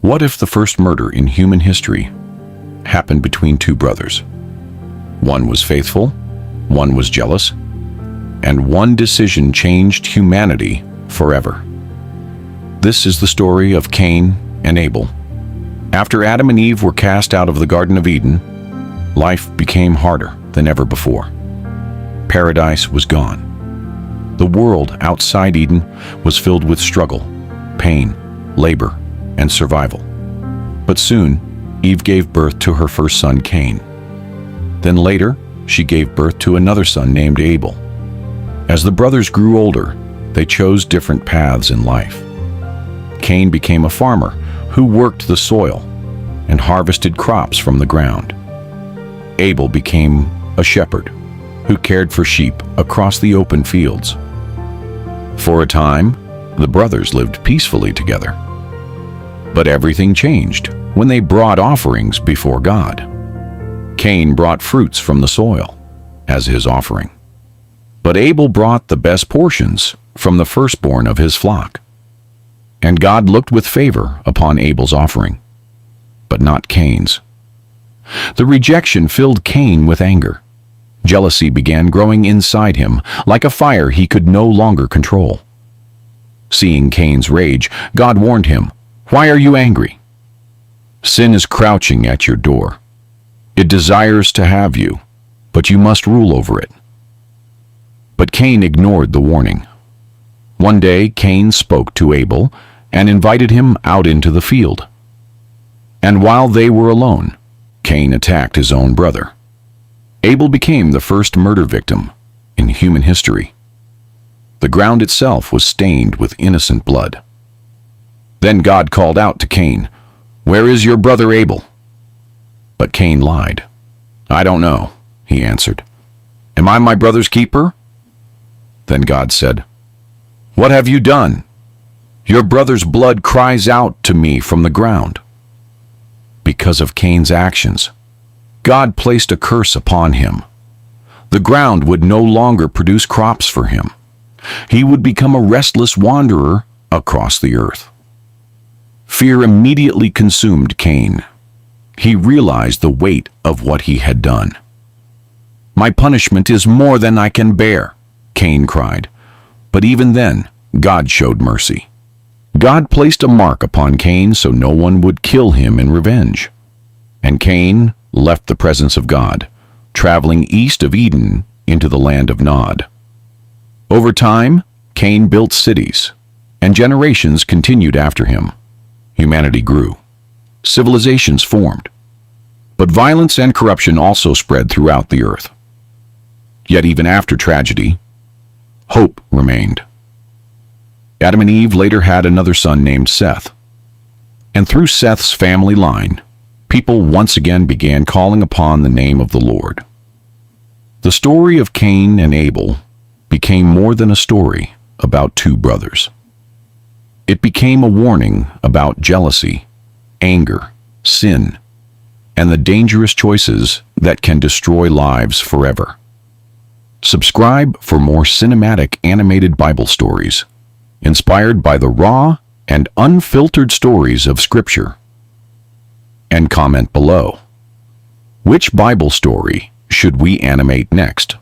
What if the first murder in human history happened between two brothers? One was faithful, one was jealous, and one decision changed humanity forever. This is the story of Cain and Abel. After Adam and Eve were cast out of the Garden of Eden, life became harder than ever before. Paradise was gone. The world outside Eden was filled with struggle, pain, labor, and survival. But soon, Eve gave birth to her first son, Cain. Then later, she gave birth to another son named Abel. As the brothers grew older, they chose different paths in life. Cain became a farmer who worked the soil and harvested crops from the ground. Abel became a shepherd who cared for sheep across the open fields. For a time, the brothers lived peacefully together. But everything changed when they brought offerings before God. Cain brought fruits from the soil as his offering, but Abel brought the best portions from the firstborn of his flock. And God looked with favor upon Abel's offering, but not Cain's. The rejection filled Cain with anger. Jealousy began growing inside him like a fire he could no longer control. Seeing Cain's rage, God warned him, "Why are you angry? Sin is crouching at your door. It desires to have you, but you must rule over it." But Cain ignored the warning. One day, Cain spoke to Abel and invited him out into the field. And while they were alone, Cain attacked his own brother. Abel became the first murder victim in human history. The ground itself was stained with innocent blood. Then God called out to Cain, "Where is your brother Abel?" But Cain lied. "I don't know," he answered. "Am I my brother's keeper?" Then God said, "What have you done? Your brother's blood cries out to me from the ground." Because of Cain's actions, God placed a curse upon him. The ground would no longer produce crops for him. He would become a restless wanderer across the earth. Fear immediately consumed Cain. He realized the weight of what he had done. "My punishment is more than I can bear," Cain cried. But even then, God showed mercy. God placed a mark upon Cain so no one would kill him in revenge. And Cain left the presence of God, traveling east of Eden into the land of Nod. Over time, Cain built cities, and generations continued after him. Humanity grew. Civilizations formed. But violence and corruption also spread throughout the earth. Yet even after tragedy, hope remained. Adam and Eve later had another son named Seth. And through Seth's family line, people once again began calling upon the name of the Lord. The story of Cain and Abel became more than a story about two brothers. It became a warning about jealousy, anger, sin, and the dangerous choices that can destroy lives forever. Subscribe for more cinematic animated Bible stories, inspired by the raw and unfiltered stories of Scripture. And comment below. Which Bible story should we animate next?